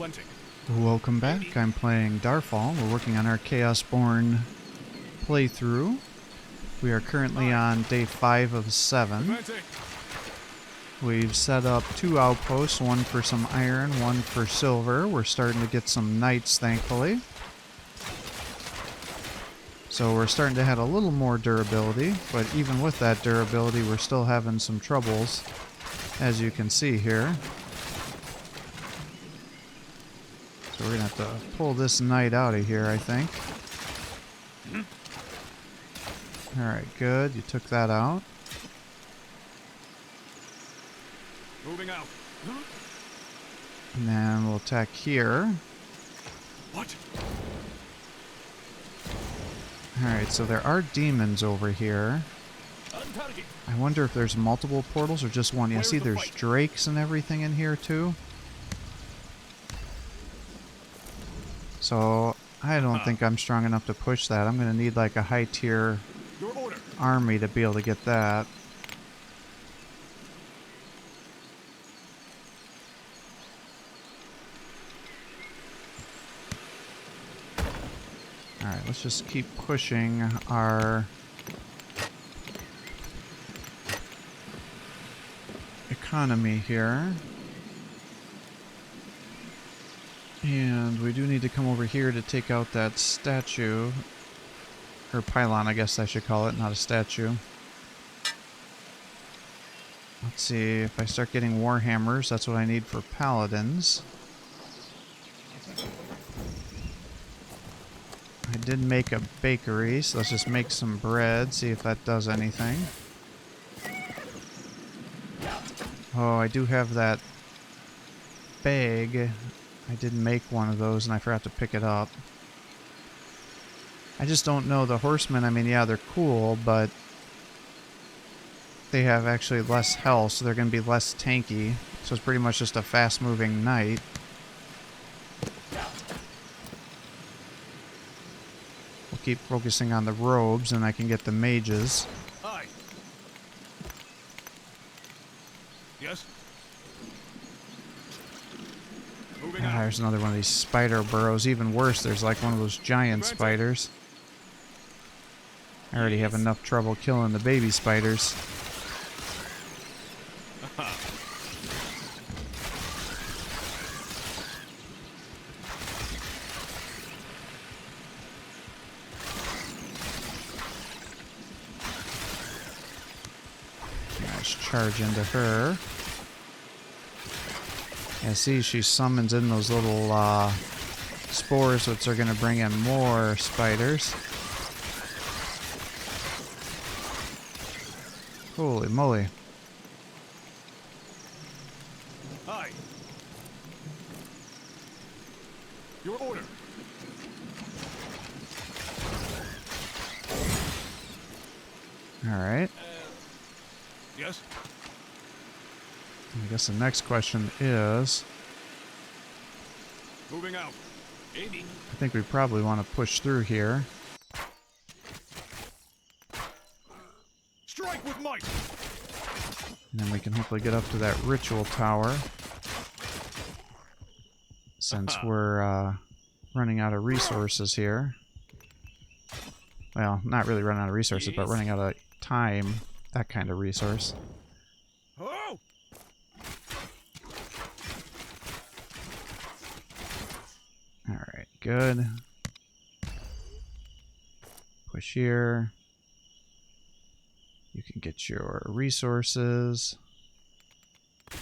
unrelenting. Welcome back. I'm playing Darfall. We're working on our Chaosborn playthrough. We are currently on day 5 of 7. We've set up 2 outposts, one for some iron, one for silver. We're starting to get some knights, thankfully. So we're starting to have a little more durability, but even with that durability, we're still having some troubles, as you can see here. So we're going to have to pull this knight out of here, I think. Alright, good. You took that out. Moving out. And then we'll attack here. What? Alright, so there are demons over here. I wonder if there's multiple portals or just one. Yeah, see, there's drakes and everything in here, too. So, I don't think I'm strong enough to push that. I'm going to need, like, a high-tier army to be able to get that. Alright, let's just keep pushing our economy here. And we do need to come over here to take out that statue. Or pylon, I guess I should call it, not a statue. Let's see, if I start getting warhammers, that's what I need for paladins. I did make a bakery, so let's just make some bread, see if that does anything. Oh, I do have that bag. I did make one of those and I forgot to pick it up. I just don't know the horsemen. I mean, yeah, they're cool, but they have actually less health, so they're going to be less tanky. So it's pretty much just a fast-moving knight. We'll keep focusing on the robes, and I can get the mages. Hi. Yes. Moving out. There's another one of these spider burrows. Even worse, there's like one of those giant spiders. I already have enough trouble killing the baby spiders. Let's charge into her. Yeah, see, she summons in those little spores, which are going to bring in more spiders. Holy moly. Hi. Your order. Alright. Yes. I guess the next question is... Moving out. Aiming. I think we probably want to push through here. Strike with might. And then we can hopefully get up to that ritual tower. Since we're running out of resources here. Well, not really running out of resources, but running out of time. That kind of resource. Oh! Alright, good. Push here. You can get your resources. I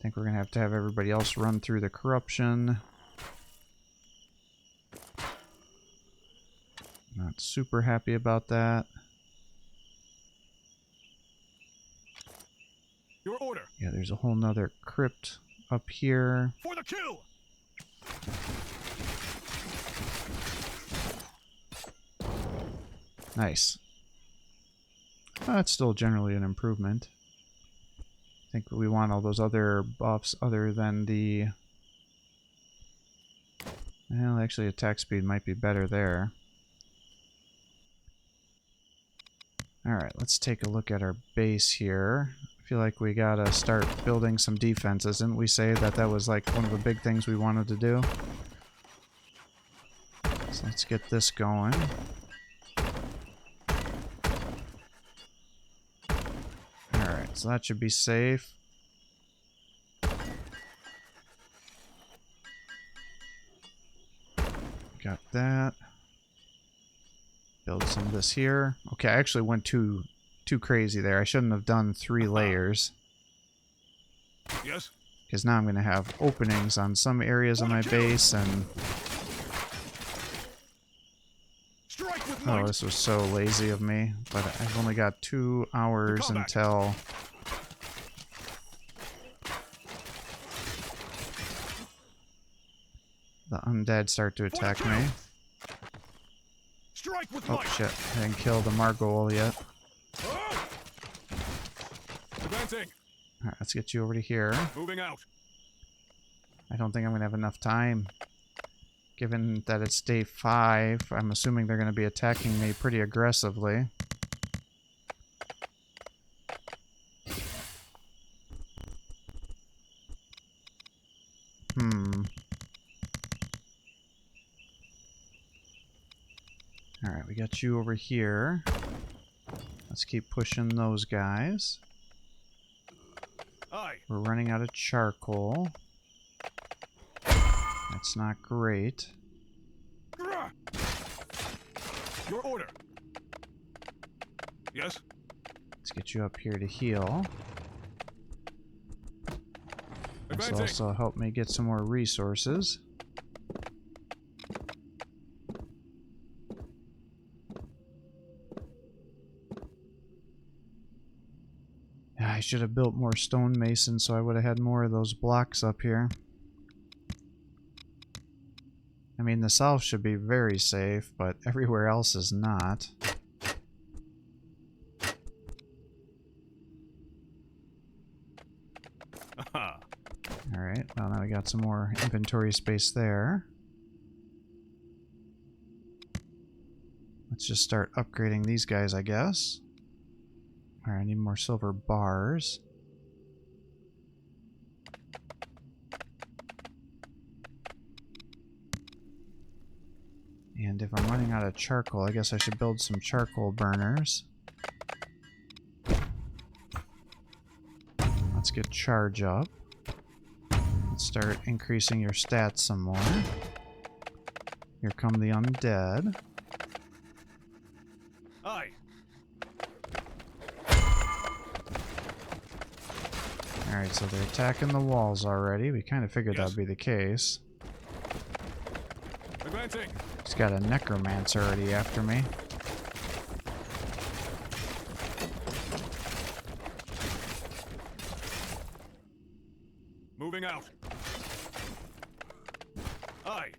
think we're going to have everybody else run through the corruption. Not super happy about that. Your order. Yeah, there's a whole nother crypt up here. For the kill. Nice. That's still generally an improvement. I think we want all those other buffs other than the... Well, actually attack speed might be better there. Alright, let's take a look at our base here. feel like we gotta start building some defenses. Didn't we say that that was like one of the big things we wanted to do? So let's get this going. Alright, so that should be safe. Got that. Build some of this here. Okay, I actually went too crazy there. I shouldn't have done 3 layers. Yes. Because now I'm going to have openings on some areas of my base, and... Oh, this was so lazy of me. But I've only got 2 hours until... the undead start to attack me. Oh shit, I didn't kill the Margol yet. Alright, let's get you over to here. Moving out. I don't think I'm going to have enough time. Given that it's day 5, I'm assuming they're going to be attacking me pretty aggressively. Alright, we got you over here. Let's keep pushing those guys. Aye. We're running out of charcoal. That's not great. Your order. Yes. Let's get you up here to heal. This will also help me get some more resources. I should have built more stonemasons so I would have had more of those blocks up here. I mean, the south should be very safe, but everywhere else is not. Alright, well now we got some more inventory space there. Let's just start upgrading these guys, I guess. Alright, I need more silver bars. And if I'm running out of charcoal, I guess I should build some charcoal burners. Let's get charge up. Let's start increasing your stats some more. Here come the undead. Aye. Alright, so they're attacking the walls already. We kind of figured Yes. that'd be the case. Advancing. He's got a necromancer already after me. Moving out. Aye.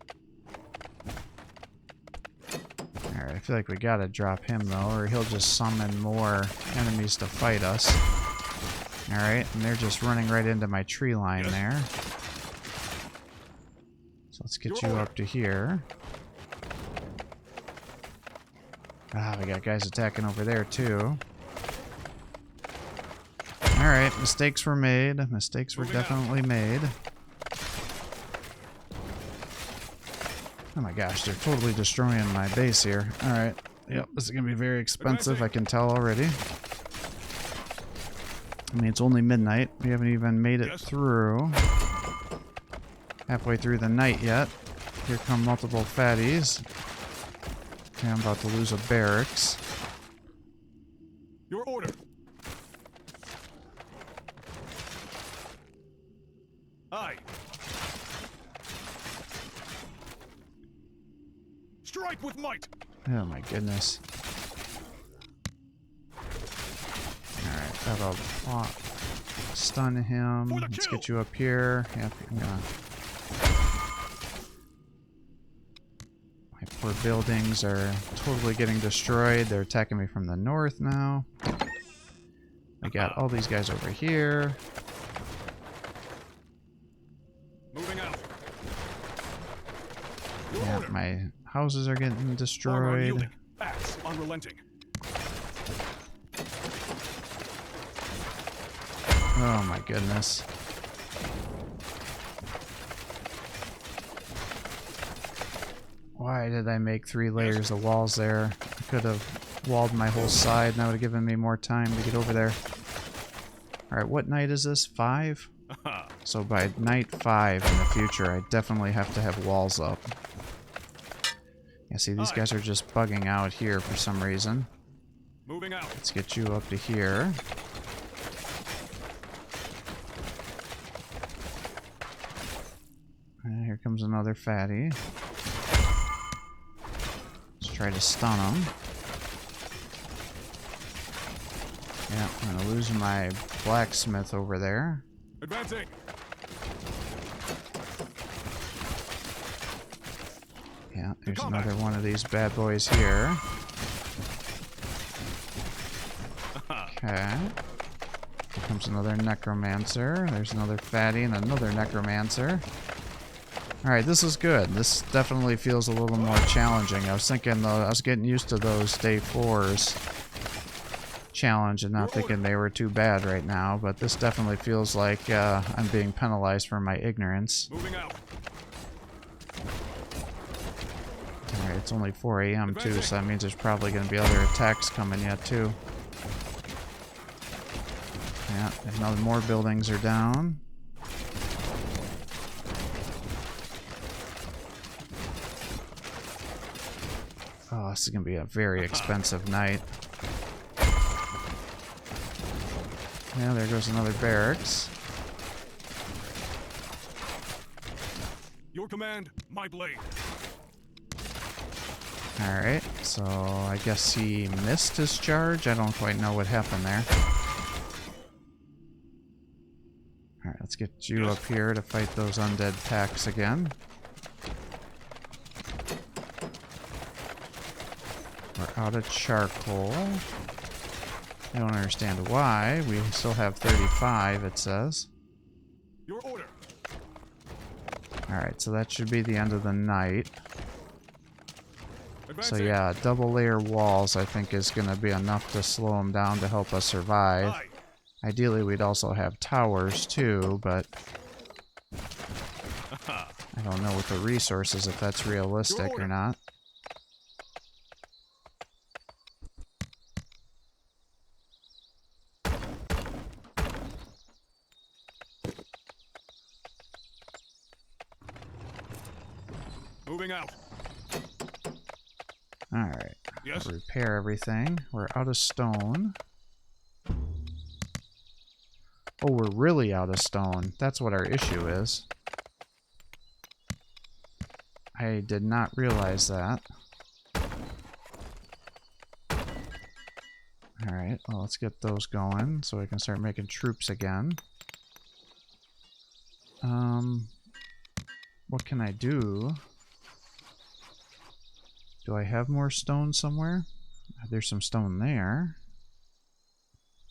Alright, I feel like we gotta drop him though, or he'll just summon more enemies to fight us. Alright, and they're just running right into my tree line there. So let's get you up to here. Ah, we got guys attacking over there too. Alright, mistakes were made. Mistakes were definitely made. Oh my gosh, they're totally destroying my base here. Alright, yep, this is going to be very expensive, I can tell already. I mean, it's only midnight. We haven't even made it through. Halfway through the night yet. Here come multiple fatties. Okay, I'm about to lose a barracks. Your order. Aye. Strike with might. Oh my goodness. Alright, that'll stun him. Let's get you up here. Yep, I'm gonna... My poor buildings are totally getting destroyed. They're attacking me from the north now. I got all these guys over here. Moving out. Yeah, my houses are getting destroyed. Axe unrelenting. Oh my goodness. Why did I make 3 layers of walls there? I could have walled my whole side and that would have given me more time to get over there. Alright, what night is this? 5? So by night 5 in the future, I definitely have to have walls up. Yeah, see, these guys are just bugging out here for some reason. Moving out. Let's get you up to here. And here comes another fatty. Let's try to stun him. Yeah, I'm gonna lose my blacksmith over there. Advancing. Yeah, there's another one of these bad boys here. Okay. Here comes another necromancer. There's another fatty and another necromancer. Alright, this is good. This definitely feels a little more challenging. I was thinking, though, I was getting used to those day 4's challenge and not thinking they were too bad right now, but this definitely feels like I'm being penalized for my ignorance. Moving out. Alright, it's only 4 a.m. too, so that means there's probably going to be other attacks coming yet too. Yeah, another more buildings are down. Oh, this is going to be a very expensive night. Yeah, there goes another barracks. Your command, my blade. Alright, so I guess he missed his charge. I don't quite know what happened there. Alright, let's get you up here to fight those undead packs again. We're out of charcoal. I don't understand why. We still have 35, it says. Your order. Alright, so that should be the end of the night. Advancing. So yeah, double layer walls I think is going to be enough to slow them down to help us survive. Aye. Ideally we'd also have towers too, but I don't know with the resources if that's realistic or not. Moving out. Alright, Yes. repair everything. We're out of stone. Oh, we're really out of stone. That's what our issue is. I did not realize that. Alright, well, let's get those going so we can start making troops again. What can I do? Do I have more stone somewhere? There's some stone there.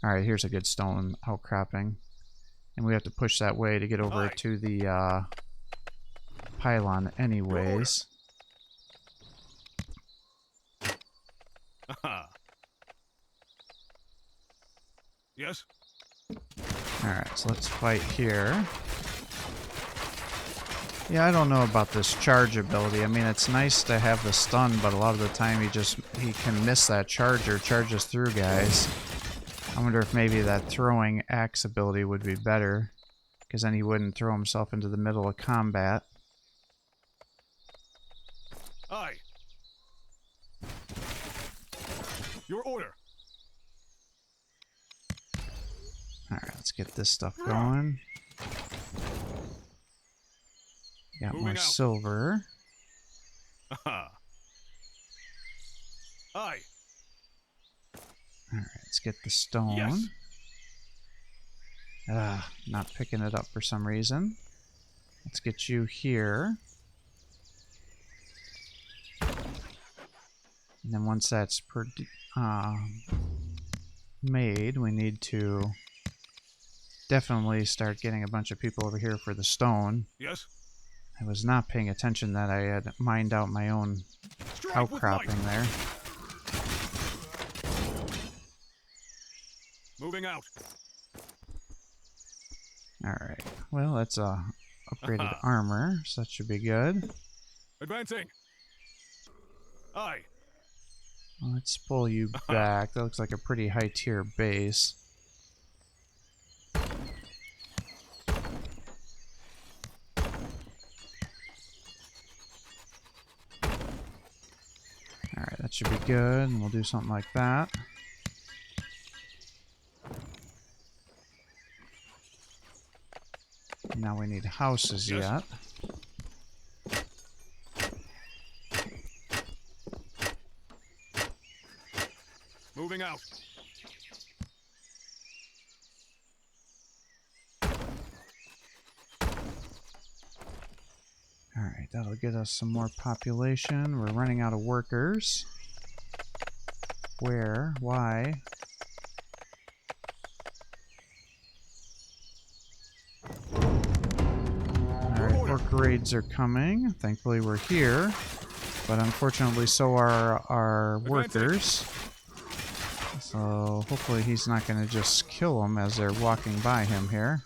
Alright, here's a good stone outcropping. And we have to push that way to get over to the pylon anyways. Yes. Alright, so let's fight here. Yeah, I don't know about this charge ability. I mean, it's nice to have the stun, but a lot of the time he can miss that charge or charges through guys. I wonder if maybe that throwing axe ability would be better, because then he wouldn't throw himself into the middle of combat. Aye. Your order. Alright, let's get this stuff going. Got Moving more out. silver. Aye. Alright, let's get the stone. Yes. Not picking it up for some reason. Let's get you here. And then once that's made, we need to definitely start getting a bunch of people over here for the stone. Yes. I was not paying attention that I had mined out my own Strike with outcropping might. there. Moving out. Alright, well, that's upgraded armor, so that should be good. Advancing. Aye. Let's pull you back. That looks like a pretty high tier base. Alright, that should be good, and we'll do something like that. Now we need houses yet. Moving out. Alright, that'll get us some more population. We're running out of workers. Where? Why? Alright, orc raids are coming. Thankfully we're here. But unfortunately so are our workers. So hopefully he's not going to just kill them as they're walking by him here.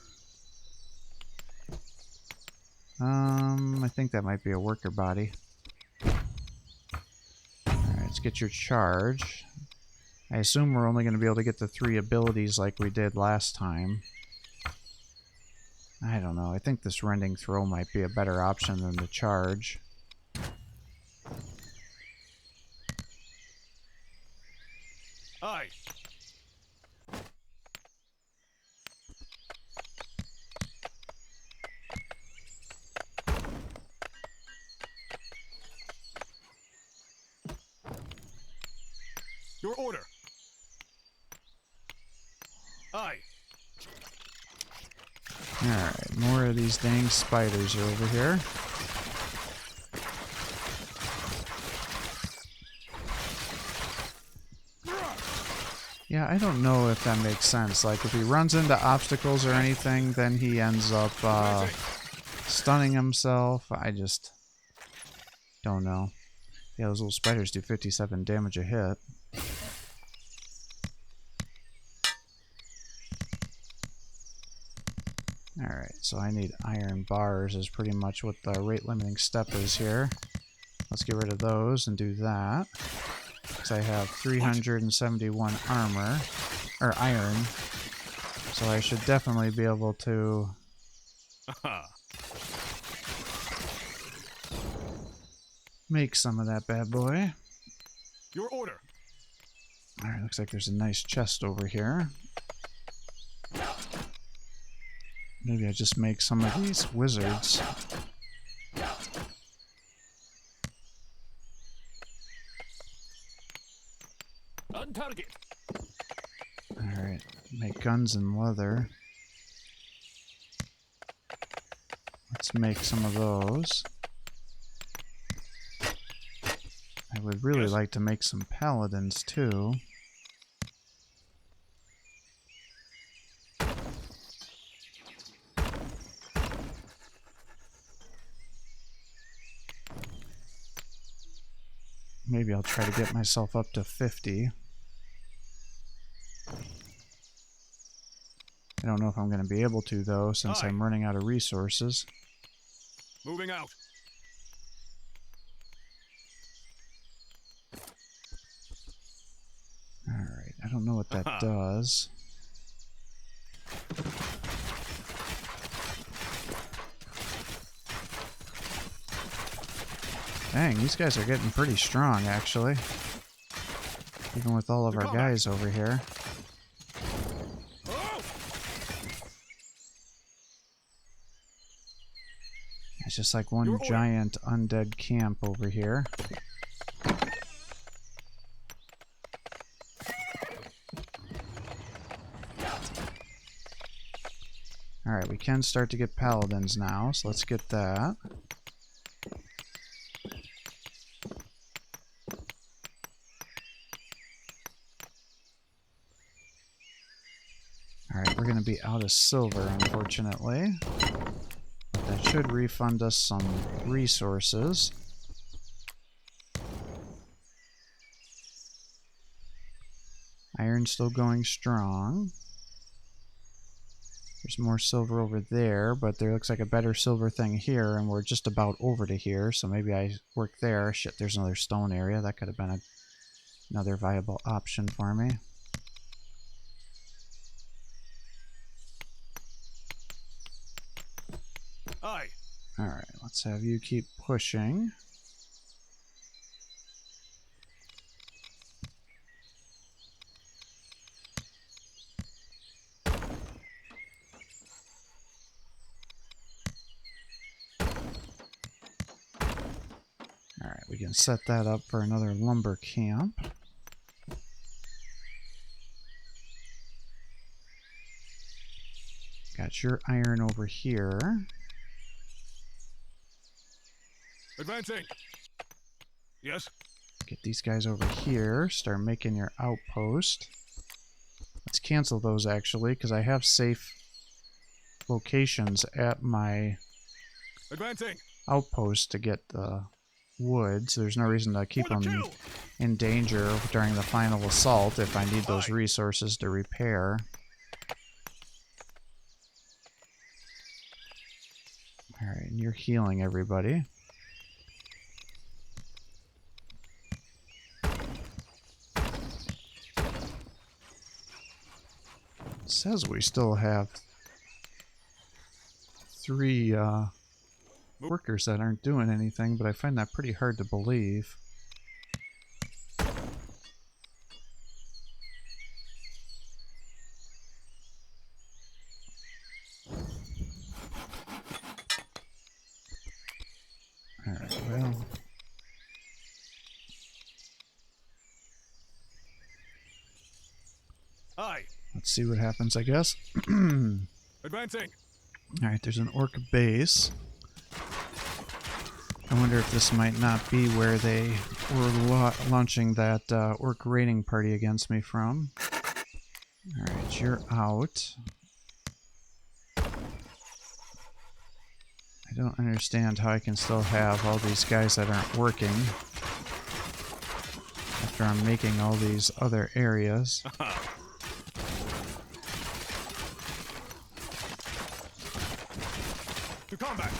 I think that might be a worker body. Alright, let's get your charge. I assume we're only going to be able to get the 3 abilities like we did last time. I don't know. I think this rending throw might be a better option than the charge. Aye. Your order. Aye. Alright, more of these dang spiders are over here. Yeah, I don't know if that makes sense. Like, if he runs into obstacles or anything, then he ends up stunning himself. I just don't know. Yeah, those little spiders do 57 damage a hit. Alright, so I need iron bars is pretty much what the rate limiting step is here. Let's get rid of those and do that. Because I have 371 armor, or iron. So I should definitely be able to make some of that bad boy. Your order. Alright, looks like there's a nice chest over here. Maybe I just make some of these wizards. On target. Alright, make guns and leather. Let's make some of those. I would really like to make some paladins too. Maybe I'll try to get myself up to 50. I don't know if I'm going to be able to, though, since I'm running out of resources. Moving out. Alright, I don't know what that does. Dang, these guys are getting pretty strong, actually. Even with all of our guys over here. It's just like one giant undead camp over here. Alright, we can start to get paladins now, so let's get that. Alright, we're going to be out of silver, unfortunately. But that should refund us some resources. Iron's still going strong. There's more silver over there, but there looks like a better silver thing here, and we're just about over to here, so maybe I work there. Shit, there's another stone area. That could have been another viable option for me. Aye. Alright, let's have you keep pushing. Alright, we can set that up for another lumber camp. Got your iron over here. Advancing. Yes. Get these guys over here. Start making your outpost. Let's cancel those actually, because I have safe locations at my Advancing. outpost to get the wood, so there's no reason to keep them in danger during the final assault if I need those resources to repair. Alright, and you're healing everybody. It says we still have 3 workers that aren't doing anything, but I find that pretty hard to believe. Alright, well... Aye. let's see what happens, I guess. Advancing. Alright, there's an orc base. I wonder if this might not be where they were launching that orc raiding party against me from. Alright, you're out. I don't understand how I can still have all these guys that aren't working after I'm making all these other areas. To combat.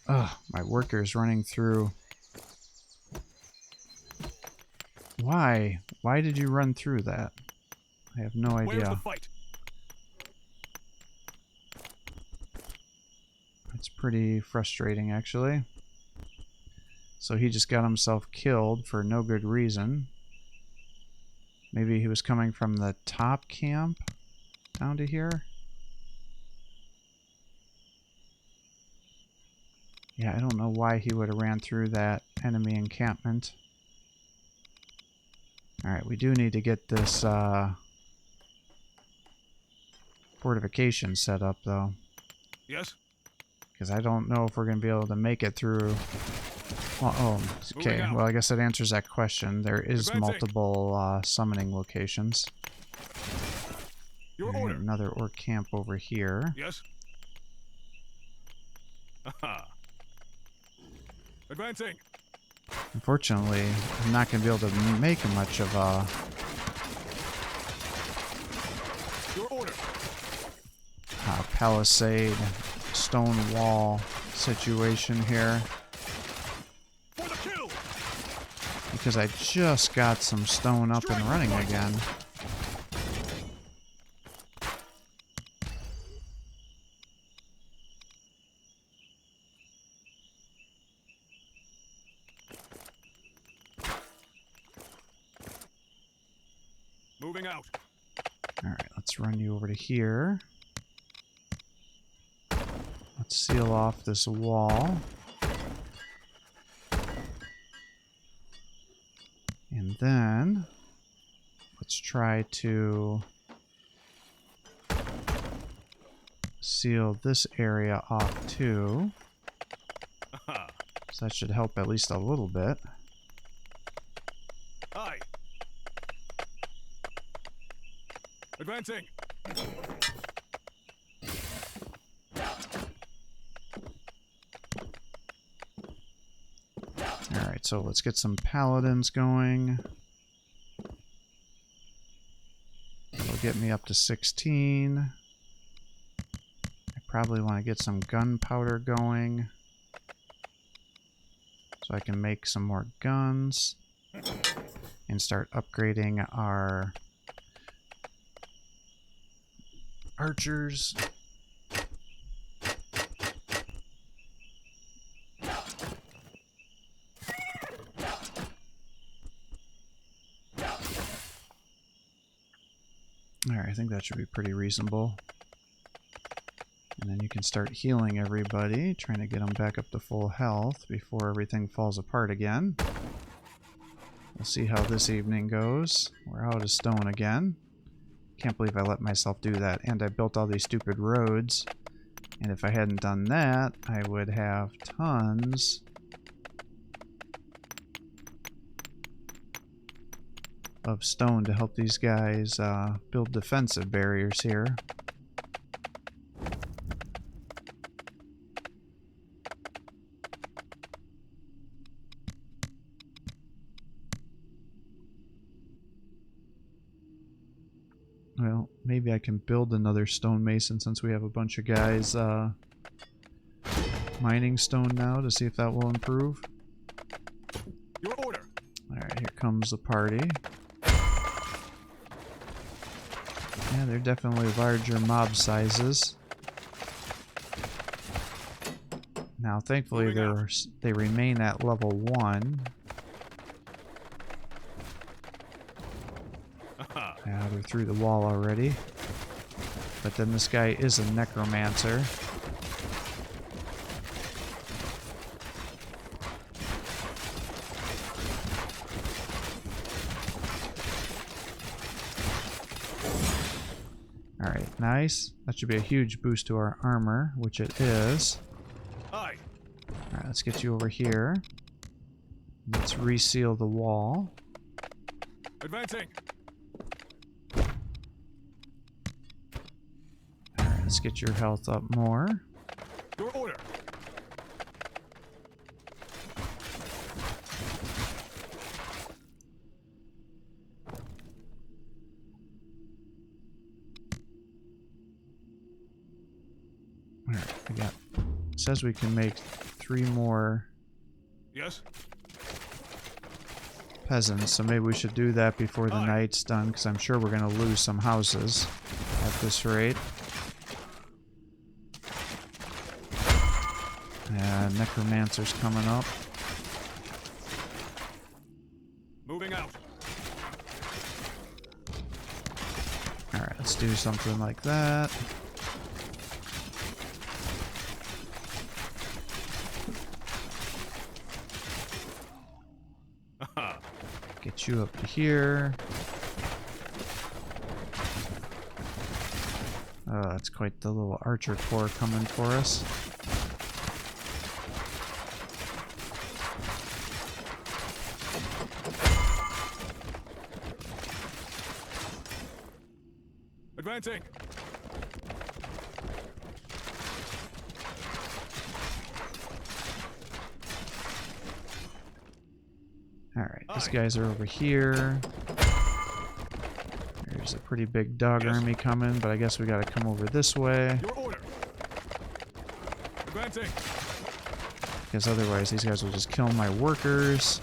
Ugh, my worker's running through. Why? Why did you run through that? I have no Where's the idea. fight? It's pretty frustrating, actually. So he just got himself killed for no good reason. Maybe he was coming from the top camp down to here? Yeah, I don't know why he would have ran through that enemy encampment. Alright, we do need to get this fortification set up, though. Yes. Because I don't know if we're going to be able to make it through... well, oh, okay. Well, I guess that answers that question. There is multiple summoning locations. Your Right, order. another orc camp over here. Yes. Aha. Advancing. Unfortunately, I'm not going to be able to make much of a Your order. palisade stone wall situation here. For the kill. Because I just got some stone up and running again. Moving out. Alright, let's run you over to here. Let's seal off this wall. And then, let's try to seal this area off too. Aha. So that should help at least a little bit. Aye. Advancing. Alright, so let's get some paladins going. get me up to 16. I probably want to get some gunpowder going so I can make some more guns and start upgrading our archers. Alright, I think that should be pretty reasonable. And then you can start healing everybody, trying to get them back up to full health before everything falls apart again. We'll see how this evening goes. We're out of stone again. Can't believe I let myself do that. And I built all these stupid roads. And if I hadn't done that, I would have tons of stone to help these guys build defensive barriers here. Well, maybe I can build another stonemason since we have a bunch of guys mining stone now to see if that will improve. Your order. Alright, here comes the party. Yeah, they're definitely larger mob sizes. Now, thankfully, they remain at level 1. Yeah, they're through the wall already. But then this guy is a necromancer. Alright, nice. That should be a huge boost to our armor, which it is. Aye. Alright, let's get you over here. Let's reseal the wall. Advancing. Alright, let's get your health up more. Your order. Alright, I got... It says we can make 3 more Yes. peasants, so maybe we should do that before the night's done, because I'm sure we're going to lose some houses at this rate. And necromancer's coming up. Moving out. Alright, let's do something like that. Get you up to here. Oh, it's quite the little archer corps coming for us. Advancing. Alright, these guys are over here. There's a pretty big dog army coming, but I guess we gotta come over this way. Your order. Advancing. Because otherwise these guys will just kill my workers.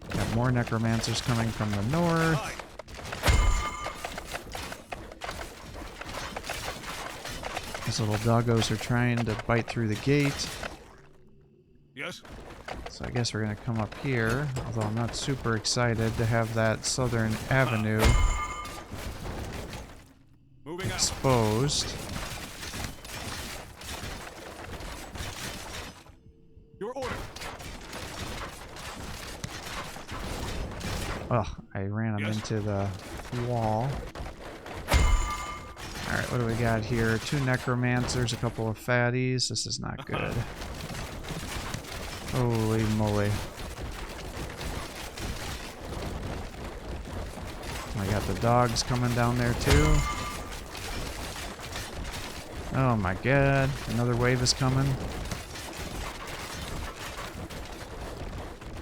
Got more necromancers coming from the north. Aye. These little doggos are trying to bite through the gate. Yes. So I guess we're gonna come up here, although I'm not super excited to have that southern avenue Moving out. exposed. Your order. Ugh, I ran him into the wall. Alright, what do we got here? 2 necromancers, a couple of fatties. This is not good. Holy moly. I got the dogs coming down there too. Oh my god, another wave is coming.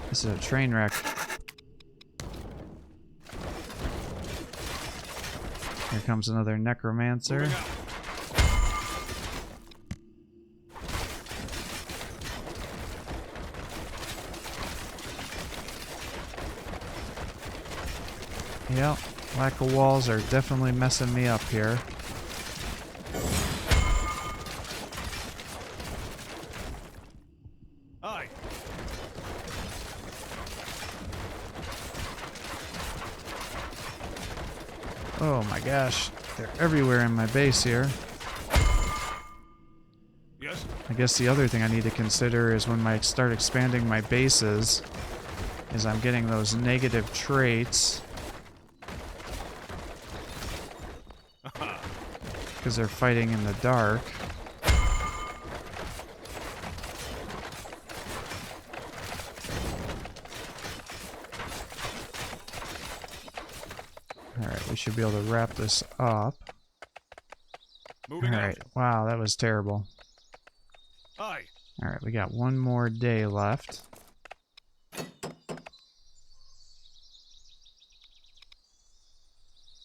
This is a train wreck. Here comes another necromancer. Moving out. Yep, lack of walls are definitely messing me up here. Aye. Oh my gosh, they're everywhere in my base here. Yes. I guess the other thing I need to consider is when I start expanding my bases, is I'm getting those negative traits. Because they're fighting in the dark. Alright, we should be able to wrap this up. Moving Alright, out. wow, that was terrible. Aye. Alright, we got one more day left.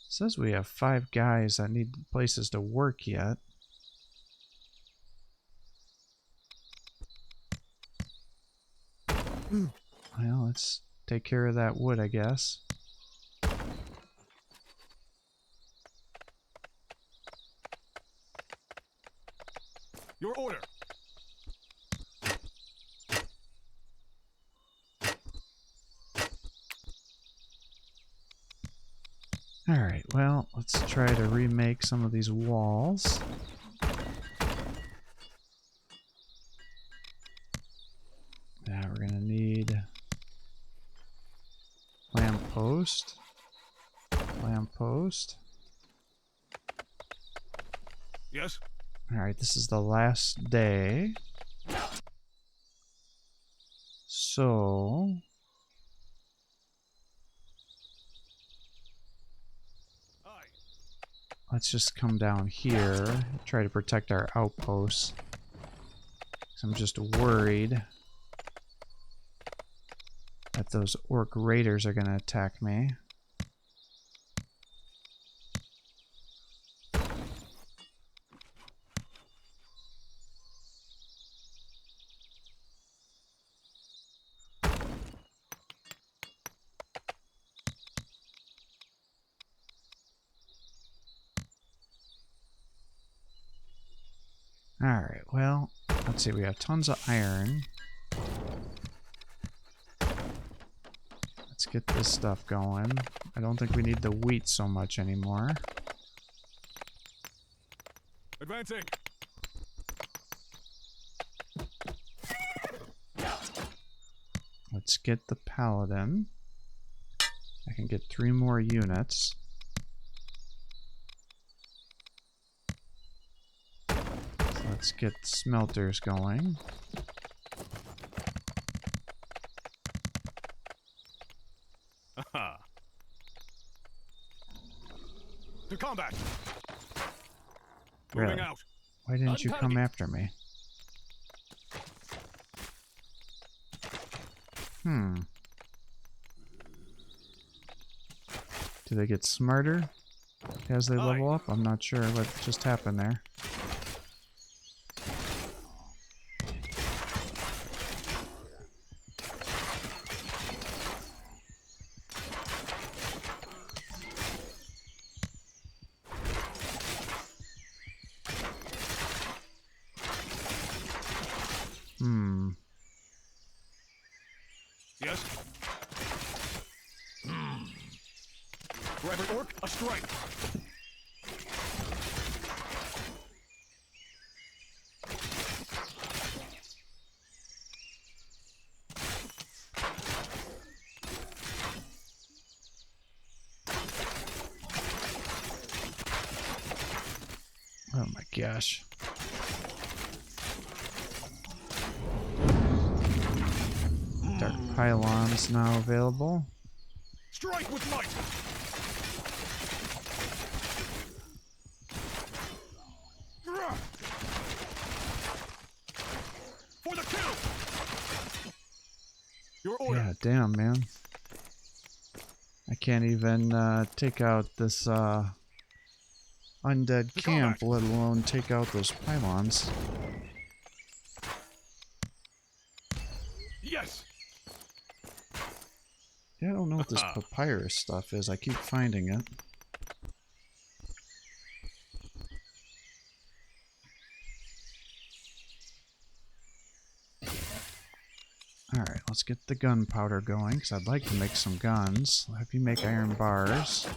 Says we have 5 guys that need places to work yet. Well, let's take care of that wood, I guess. Your order. Alright, well, let's try to remake some of these walls. Now we're gonna need lamppost. Lamppost. Yes. Alright, this is the last day. So Aye. let's just come down here, try to protect our outposts. 'Cause I'm just worried that those orc raiders are going to attack me. Alright, well, let's see, we have tons of iron. Let's get this stuff going. I don't think we need the wheat so much anymore. Advancing. Let's get the paladin. I can get 3 more units. Let's get smelters going. Aha. To combat. Moving Really? out. Why didn't you come Untarget. after me? Do they get smarter as they level up? I'm not sure what just happened there. Yes. For every orc, a strike. Oh my gosh. Dark pylons now available. Strike with might. For the kill. Your order. Yeah, damn, man. I can't even take out this undead To camp, combat. let alone take out those pylons. Yes. Yeah, I don't know what this papyrus stuff is. I keep finding it. Alright, let's get the gunpowder going, because I'd like to make some guns. I'll have you make iron bars.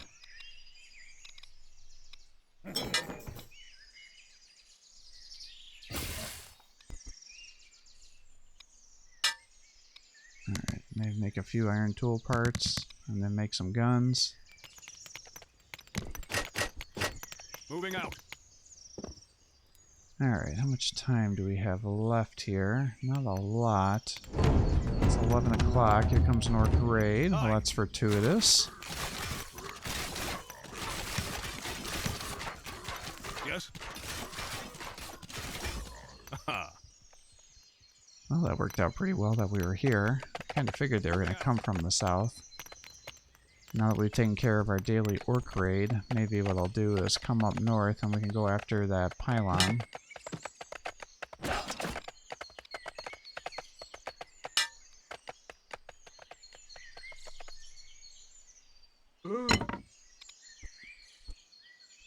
Alright, maybe make a few iron tool parts, and then make some guns. Moving out. Alright, how much time do we have left here? Not a lot. It's 11 o'clock. Here comes an orc raid. Well, that's fortuitous. Yes. Well, that worked out pretty well that we were here. I kind of figured they were going to come from the south. Now that we've taken care of our daily orc raid, maybe what I'll do is come up north and we can go after that pylon.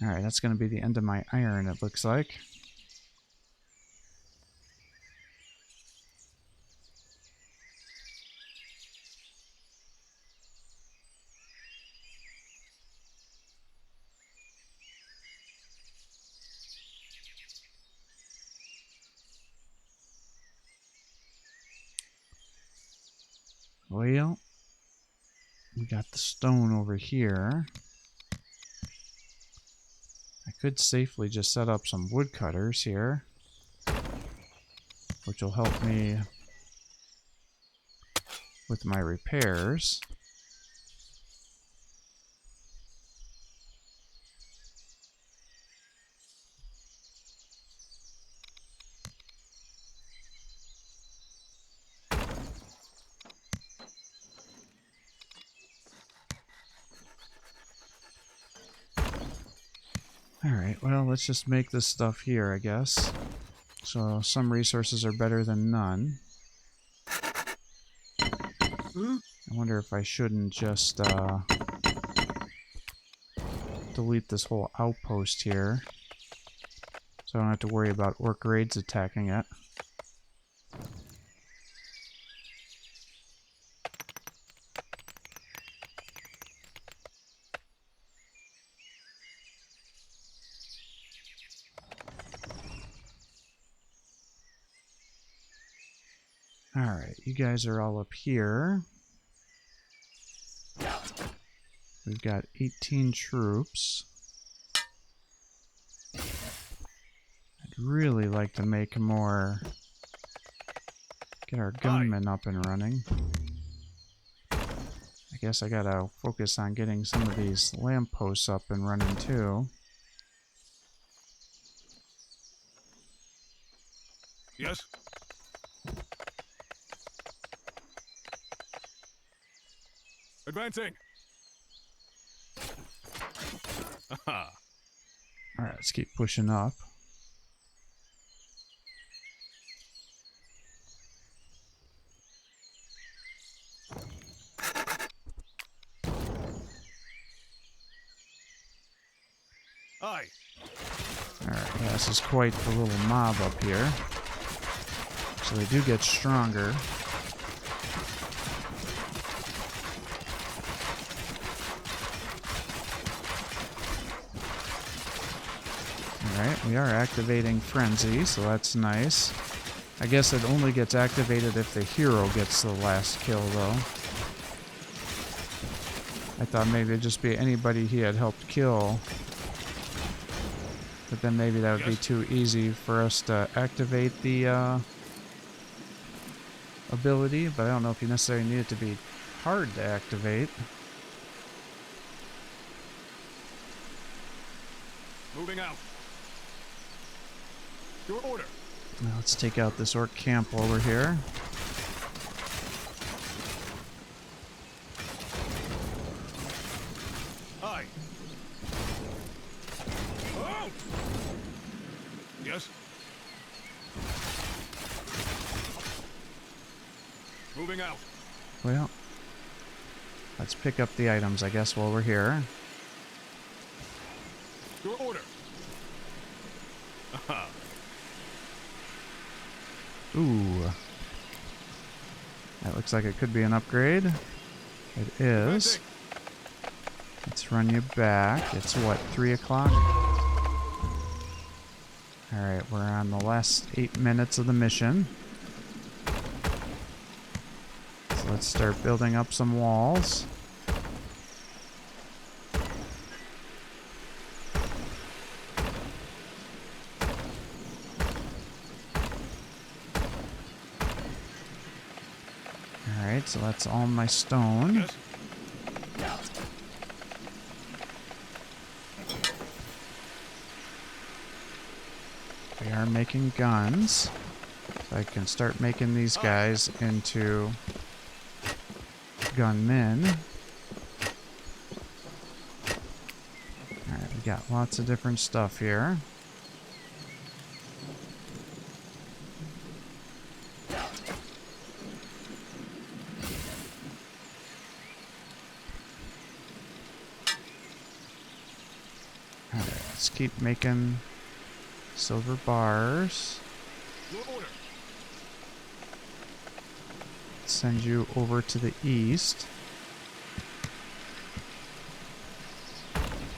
Alright, that's going to be the end of my iron, it looks like. Well, we got the stone over here. I could safely just set up some woodcutters here, which will help me with my repairs. Alright, well, let's just make this stuff here, I guess. So, some resources are better than none. I wonder if I shouldn't just, delete this whole outpost here, so I don't have to worry about orc raids attacking it. Alright, you guys are all up here. We've got 18 troops. I'd really like to make more... get our gunmen up and running. I guess I gotta focus on getting some of these lampposts up and running too. Yes. Advancing. Alright, let's keep pushing up. Aye. Alright, yeah, this is quite the little mob up here. So they do get stronger. Alright, we are activating Frenzy, so that's nice. I guess it only gets activated if the hero gets the last kill, though. I thought maybe it'd just be anybody he had helped kill. But then maybe that would be too easy for us to activate the ability, but I don't know if you necessarily need it to be hard to activate. Moving out. Your order. Now let's take out this orc camp while we're here. Aye. Yes. Moving out. Well, let's pick up the items, I guess, while we're here. Your order. Aha. Ooh. That looks like it could be an upgrade. It is. Let's run you back. It's what, 3 o'clock? Alright, we're on the last 8 minutes of the mission. So let's start building up some walls. Alright, so that's all my stone. Yes. We are making guns. So I can start making these guys into gunmen. Alright, we got lots of different stuff here. Alright, let's keep making silver bars. Your order. Send you over to the east.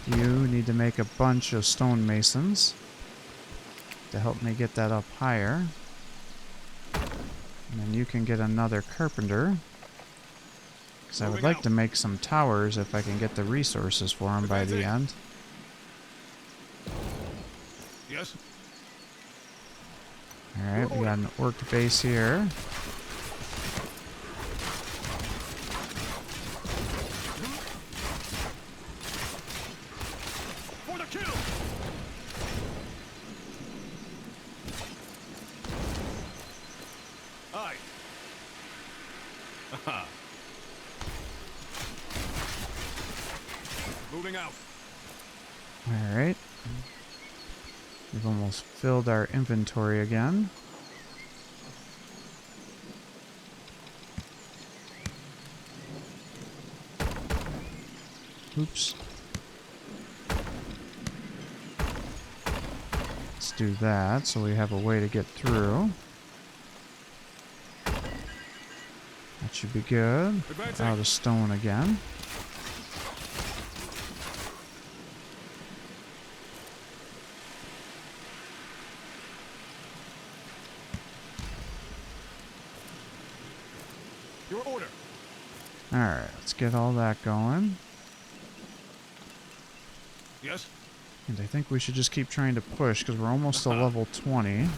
You need to make a bunch of stonemasons to help me get that up higher. And then you can get another carpenter. Because I would like to make some towers if I can get the resources for them by the end. Yes. Alright, we got an orc base here. For the kill. Aye. Aha. Moving out. Alright. We've almost filled our inventory again. Oops. Let's do that so we have a way to get through. That should be good. Out of stone again. Your order. Alright, let's get all that going. Yes. And I think we should just keep trying to push because we're almost to level 20.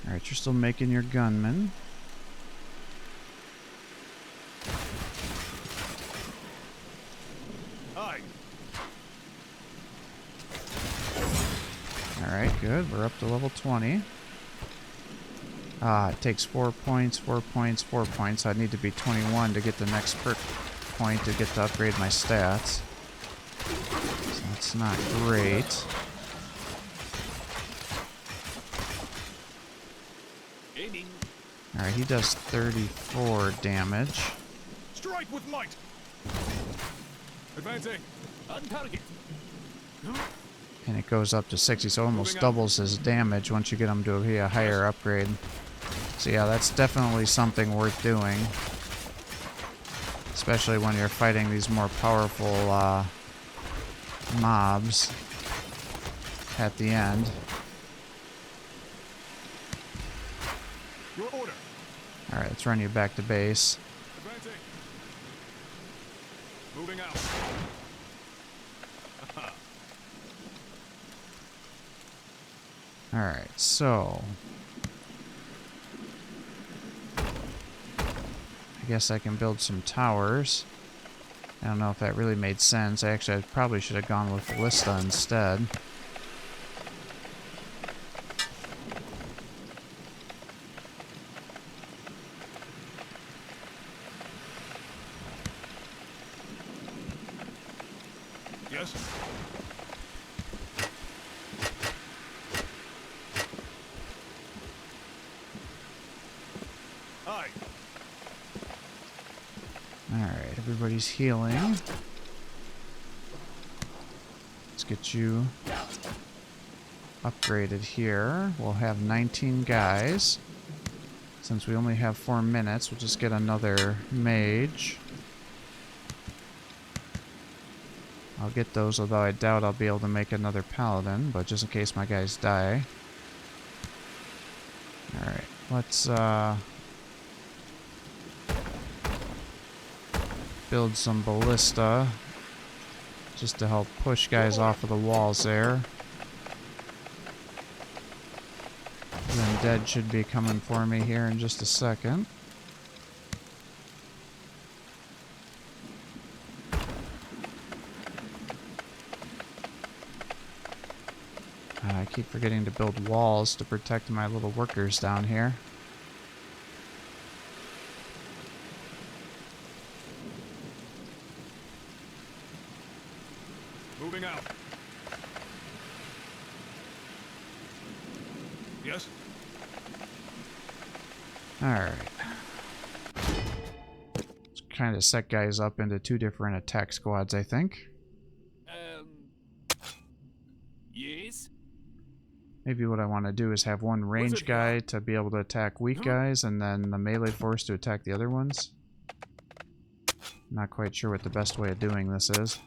Alright, you're still making your gunmen. Aye. Alright, good. We're up to level 20. It takes 4 points, 4 points, 4 points. So I need to be 21 to get the next perk point to get to upgrade my stats. So that's not great. Aiming. Alright, he does 34 damage. Strike with might. Advancing. On target. And it goes up to 60, so almost doubles his damage once you get him to be a higher upgrade. So yeah, that's definitely something worth doing. Especially when you're fighting these more powerful mobs at the end. Your order. Alright, let's run you back to base. Advancing. Moving out. Alright, so I guess I can build some towers. I don't know if that really made sense. I probably should have gone with Ballista instead. Yes. Aye. Alright, everybody's healing. Let's get you upgraded here. We'll have 19 guys. Since we only have 4 minutes, we'll just get another mage. I'll get those, although I doubt I'll be able to make another paladin, but just in case my guys die. Alright, let's build some ballista just to help push guys off of the walls there. The undead should be coming for me here in just a second. I keep forgetting to build walls to protect my little workers down here. Moving out. Yes? Alright. Let's kind of set guys up into 2 different attack squads, I think. Yes? Maybe what I want to do is have one range guy to be able to attack weak guys, and then the melee force to attack the other ones. Not quite sure what the best way of doing this is.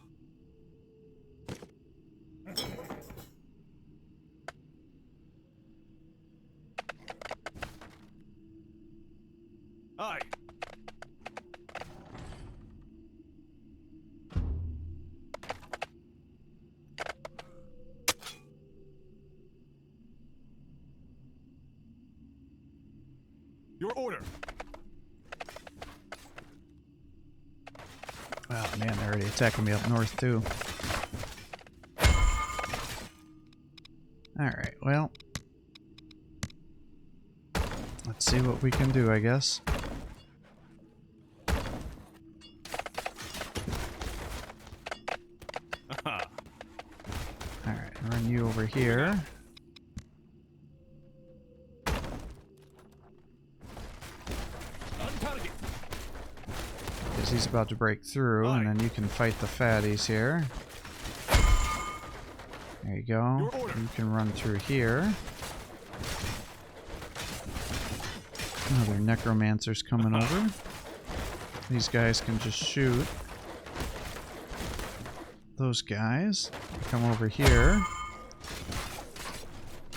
Aye. Your order. Oh man, they're already attacking me up north too. Alright, well. Let's see what we can do, I guess. Alright, run you over here. Because he's about to break through, and then you can fight the fatties here. There you go. You can run through here. Another necromancer's coming over. These guys can just shoot those guys. Come over here.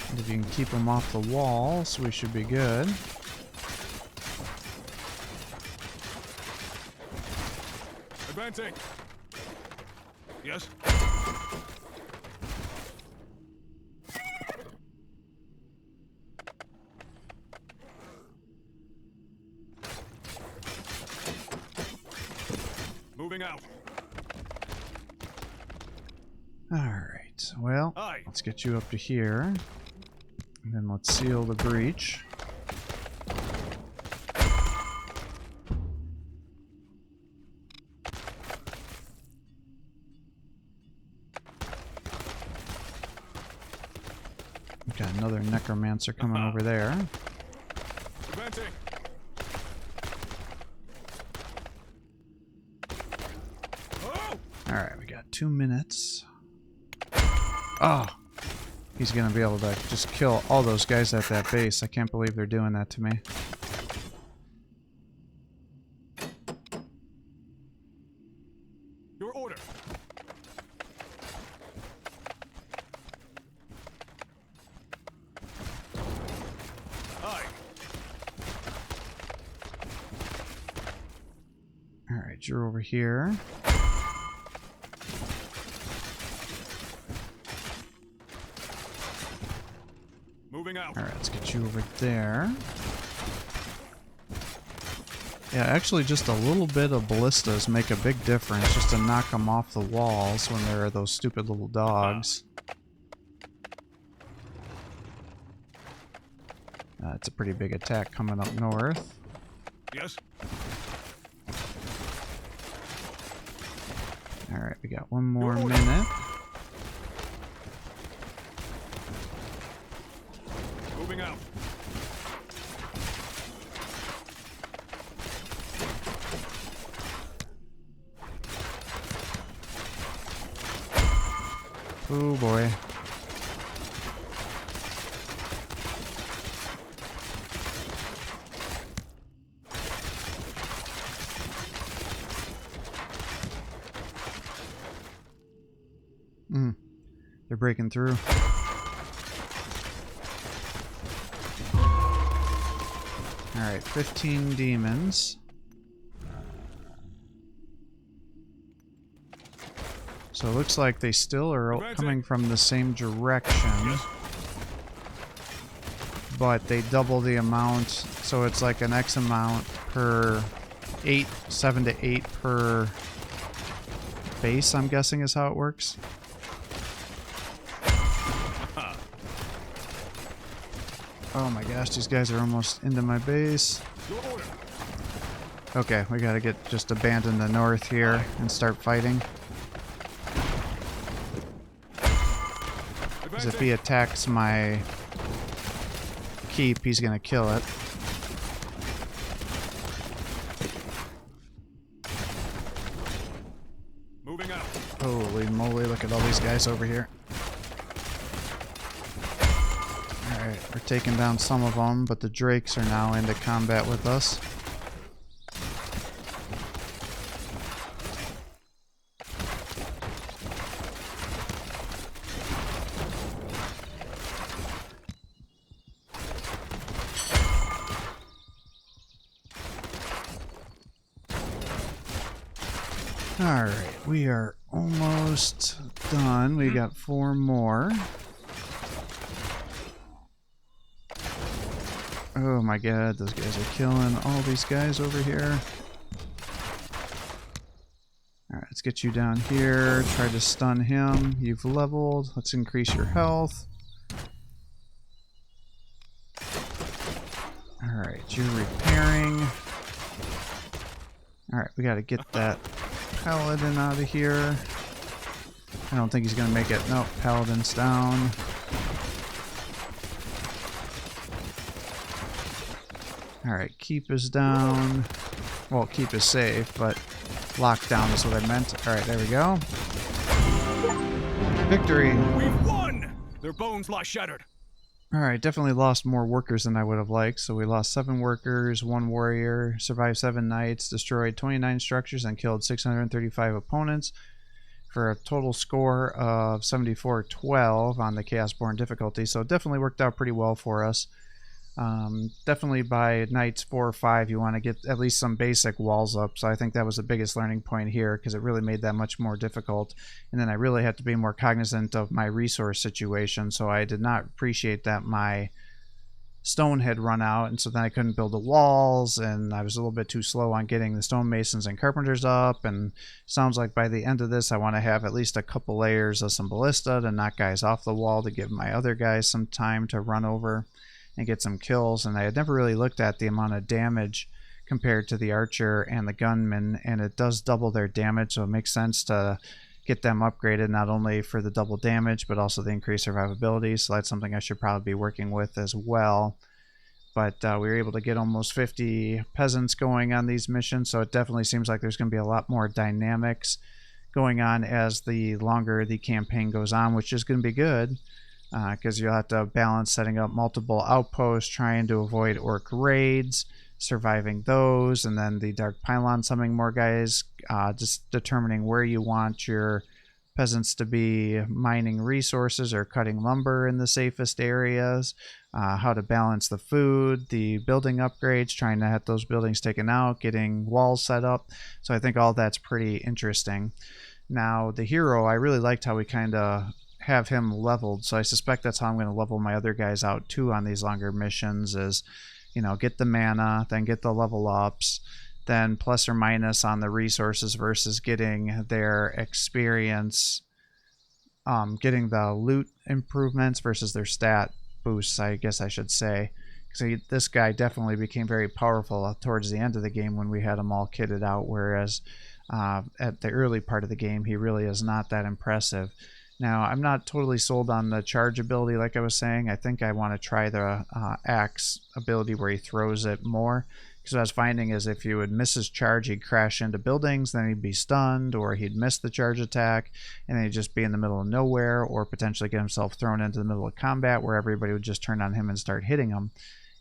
And if you can keep them off the walls, we should be good. Advancing. Yes? Moving out. Alright, well, Aye. let's get you up to here. And then let's seal the breach. We've got another necromancer coming over there. Advancing. Oh! Alright, we got 2 minutes. Oh! He's gonna be able to just kill all those guys at that base. I can't believe they're doing that to me. Your order. Aye. Alright, you're over here. Moving out. Alright, let's get you over there. Yeah, actually just a little bit of ballistas make a big difference just to knock them off the walls when there are those stupid little dogs. It's a pretty big attack coming up north. Yes? Alright, we got 1 more minute. Oh boy. They're breaking through. Alright, 15 demons. So it looks like they still are coming from the same direction. But they double the amount, so it's like an X amount per 7 to 8 per base, I'm guessing is how it works. Oh my gosh, these guys are almost into my base. Okay, we gotta just abandon the north here and start fighting. Because if he attacks my keep, he's gonna kill it. Moving out. Holy moly, look at all these guys over here. Alright, we're taking down some of them, but the drakes are now into combat with us. Alright, we are almost done. We got 4 more. Oh my god, those guys are killing all these guys over here. Alright, let's get you down here. Try to stun him. You've leveled. Let's increase your health. Alright, you're repairing. Alright, we gotta get that Paladin out of here. I don't think he's gonna make it. Nope, Paladin's down. Alright, keep is down. Well, keep is safe, but lockdown is what I meant. Alright, there we go. Victory! We've won! Their bones lie shattered. Alright, definitely lost more workers than I would have liked. So we lost 7 workers, 1 warrior, survived 7 knights, destroyed 29 structures, and killed 635 opponents for a total score of 74-12 on the Chaosborn difficulty. So it definitely worked out pretty well for us. Definitely by nights 4 or 5 you want to get at least some basic walls up, so I think that was the biggest learning point here, because it really made that much more difficult. And then I really had to be more cognizant of my resource situation, so I did not appreciate that my stone had run out, and so then I couldn't build the walls, and I was a little bit too slow on getting the stonemasons and carpenters up. And sounds like by the end of this I want to have at least a couple layers of some ballista to knock guys off the wall, to give my other guys some time to run over and get some kills. And I had never really looked at the amount of damage compared to the archer and the gunman, and it does double their damage, so it makes sense to get them upgraded, not only for the double damage but also the increased survivability. So that's something I should probably be working with as well. But we were able to get almost 50 peasants going on these missions, so it definitely seems like there's going to be a lot more dynamics going on as the longer the campaign goes on, which is going to be good. Because you'll have to balance setting up multiple outposts, trying to avoid orc raids, surviving those, and then the Dark Pylon summoning more guys, just determining where you want your peasants to be mining resources or cutting lumber in the safest areas, how to balance the food, the building upgrades, trying to have those buildings taken out, getting walls set up. So I think all that's pretty interesting. Now, the hero, I really liked how we kind of have him leveled, so I suspect that's how I'm going to level my other guys out too on these longer missions, is, you know, get the mana, then get the level ups, then plus or minus on the resources versus getting their experience, getting the loot improvements versus their stat boosts, I guess I should say. So this guy definitely became very powerful towards the end of the game when we had him all kitted out, whereas at the early part of the game he really is not that impressive. Now, I'm not totally sold on the charge ability, like I was saying. I think I want to try the axe ability where he throws it more, Because what I was finding is if you would miss his charge, he'd crash into buildings, then he'd be stunned, or he'd miss the charge attack, and then he'd just be in the middle of nowhere, or potentially get himself thrown into the middle of combat where everybody would just turn on him and start hitting him.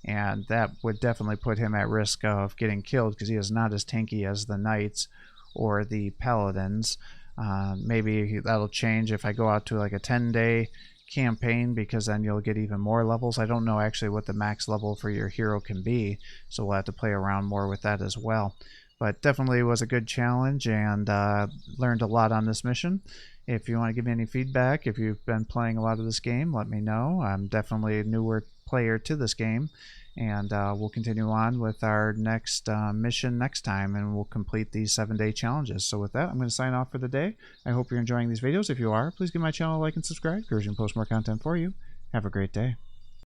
And that would definitely put him at risk of getting killed because he is not as tanky as the knights or the paladins. Maybe that'll change if I go out to like a 10-day campaign, because then you'll get even more levels. I don't know actually what the max level for your hero can be, so we'll have to play around more with that as well. But definitely was a good challenge, and learned a lot on this mission. If you want to give me any feedback, if you've been playing a lot of this game, let me know. I'm definitely a newer player to this game, and we'll continue on with our next mission next time, and we'll complete these 7-day challenges. So with that, I'm going to sign off for the day. I hope you're enjoying these videos. If you are, please give my channel a like and subscribe, because we can post more content for you. Have a great day.